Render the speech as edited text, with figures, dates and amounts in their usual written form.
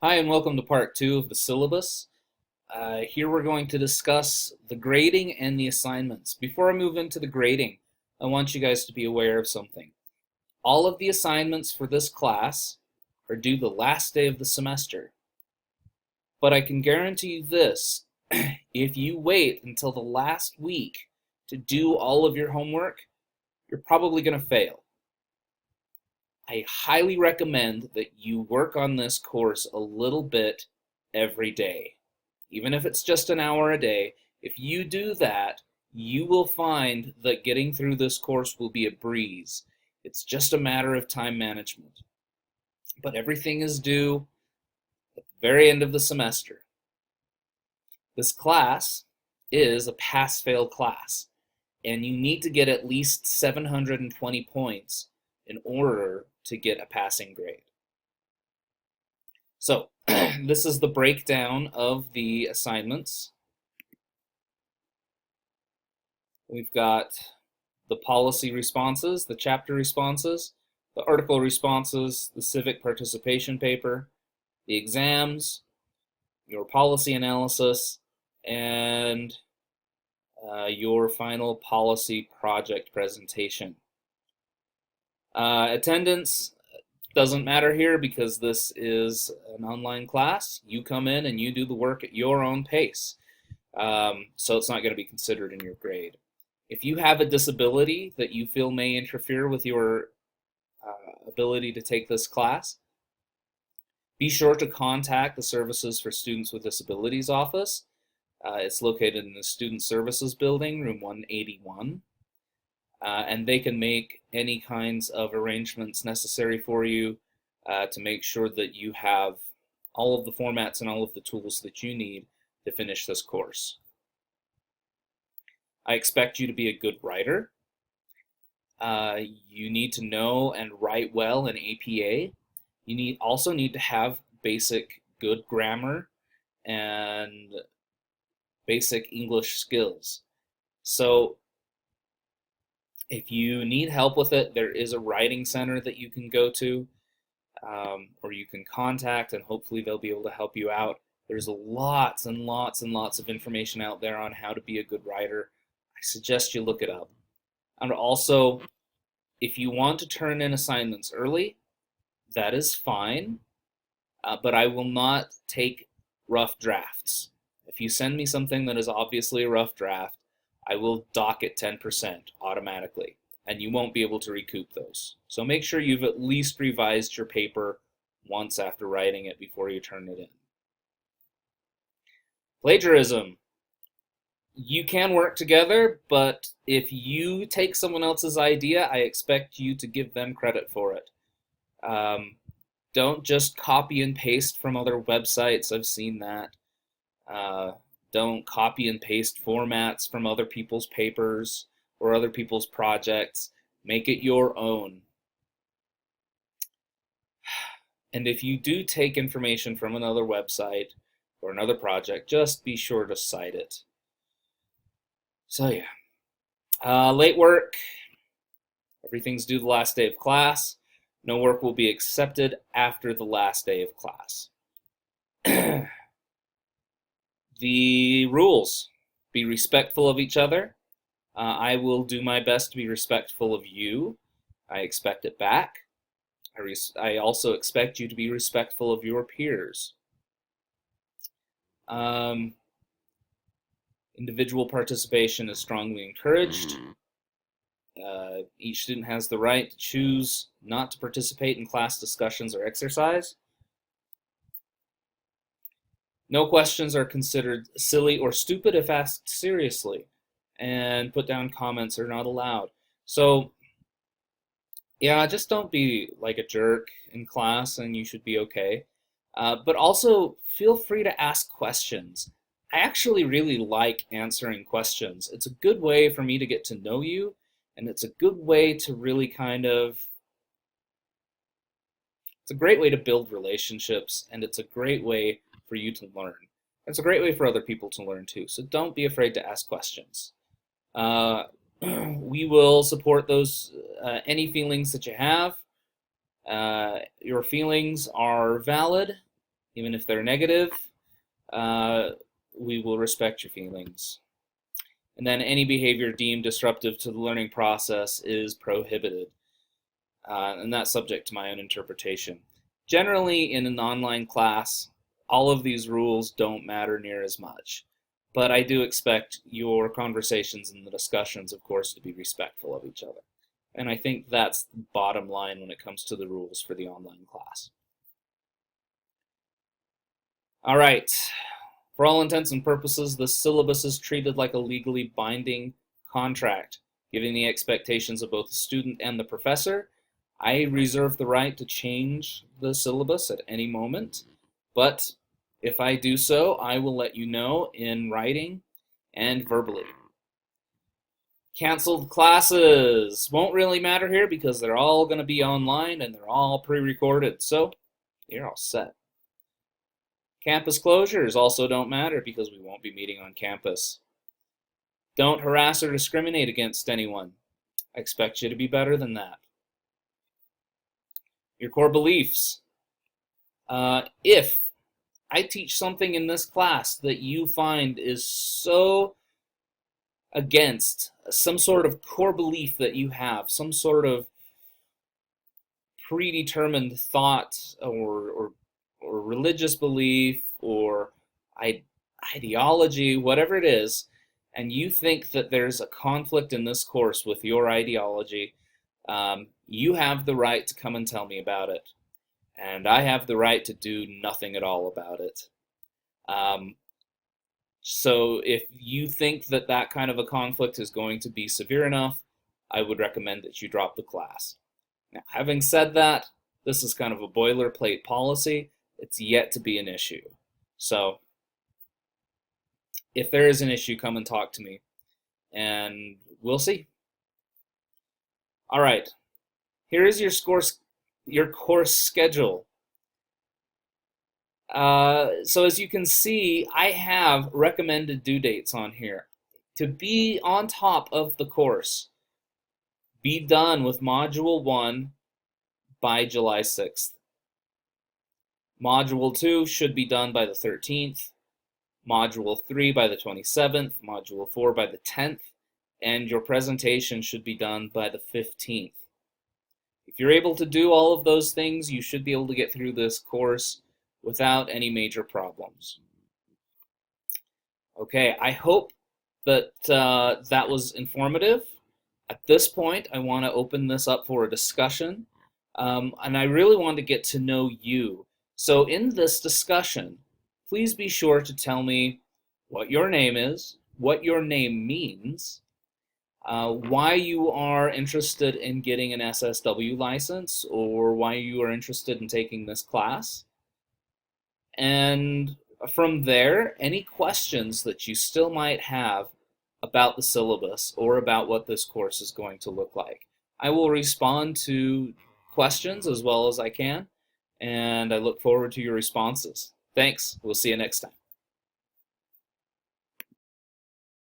Hi, and welcome to part 2 of the syllabus. Here we're going to discuss the grading and the assignments. Before I move into the grading, I want you guys to be aware of something. All of the assignments for this class are due the last day of the semester. But I can guarantee you this, if you wait until the last week to do all of your homework, you're probably going to fail. I highly recommend that you work on this course a little bit every day. Even if it's just an hour a day, if you do that, you will find that getting through this course will be a breeze. It's just a matter of time management. But everything is due at the very end of the semester. This class is a pass-fail class, and you need to get at least 720 points in order to get a passing grade. So this is the breakdown of the assignments. We've got the policy responses, the chapter responses, the article responses, the civic participation paper, the exams, your policy analysis, and your final policy project presentation. Attendance doesn't matter here because this is an online class. You come in and you do the work at your own pace. So it's not going to be considered in your grade. If you have a disability that you feel may interfere with your ability to take this class, be sure to contact the Services for Students with Disabilities office. It's located in the Student Services Building, room 181. And they can make any kinds of arrangements necessary for you to make sure that you have all of the formats and all of the tools that you need to finish this course. I expect you to be a good writer. You need to know and write well in APA. You also need to have basic good grammar and basic English skills. So if you need help with it, there is a writing center that you can go to, or you can contact, and hopefully they'll be able to help you out. There's lots and lots and lots of information out there on how to be a good writer. I suggest you look it up. And also, if you want to turn in assignments early, that is fine, but I will not take rough drafts. If you send me something that is obviously a rough draft, I will dock it 10% automatically, and you won't be able to recoup those. So make sure you've at least revised your paper once after writing it before you turn it in. Plagiarism. You can work together, but if you take someone else's idea, I expect you to give them credit for it. Don't just copy and paste from other websites. I've seen that. Don't copy and paste formats from other people's papers or other people's projects. Make it your own. And if you do take information from another website or another project, just be sure to cite it. So yeah, late work. Everything's due the last day of class. No work will be accepted after the last day of class. The rules: be respectful of each other. I will do my best to be respectful of you. I expect it back. I also expect you to be respectful of your peers. Individual participation is strongly encouraged. Each student has the right to choose not to participate in class discussions or exercise. No questions are considered silly or stupid if asked seriously, and put down comments are not allowed. So yeah, just don't be like a jerk in class and you should be okay. But also feel free to ask questions. I actually really like answering questions. It's a good way for me to get to know you, and it's a good way to really it's a great way to build relationships, and it's a great way for you to learn. It's a great way for other people to learn too, so don't be afraid to ask questions. We will support those any feelings that you have. Your feelings are valid. Even if they're negative, we will respect your feelings. And then any behavior deemed disruptive to the learning process is prohibited. And that's subject to my own interpretation. Generally, in an online class, all of these rules don't matter near as much. But I do expect your conversations and the discussions, of course, to be respectful of each other. And I think that's the bottom line when it comes to the rules for the online class. All right. For all intents and purposes, the syllabus is treated like a legally binding contract, giving the expectations of both the student and the professor. I reserve the right to change the syllabus at any moment, but if I do so, I will let you know in writing and verbally. Canceled classes won't really matter here because they're all going to be online and they're all pre-recorded, so you're all set. Campus closures also don't matter because we won't be meeting on campus. Don't harass or discriminate against anyone. I expect you to be better than that. Your core beliefs. If I teach something in this class that you find is so against some sort of core belief that you have, some sort of predetermined thought or religious belief or ideology, whatever it is, and you think that there's a conflict in this course with your ideology, you have the right to come and tell me about it. And I have the right to do nothing at all about it. So if you think that that kind of a conflict is going to be severe enough, I would recommend that you drop the class. Now, having said that, this is kind of a boilerplate policy. It's yet to be an issue. So if there is an issue, come and talk to me, and we'll see. All right, here is your course schedule. So as you can see, I have recommended due dates on here. To be on top of the course, be done with Module 1 by July 6th. Module 2 should be done by the 13th, Module 3 by the 27th, Module 4 by the 10th, and your presentation should be done by the 15th. If you're able to do all of those things, you should be able to get through this course without any major problems. Okay, I hope that that was informative. At this point, I want to open this up for a discussion, and I really want to get to know you. So in this discussion, please be sure to tell me what your name is, what your name means, why you are interested in getting an SSW license, or why you are interested in taking this class. And from there, any questions that you still might have about the syllabus or about what this course is going to look like. I will respond to questions as well as I can, and I look forward to your responses. Thanks. We'll see you next time.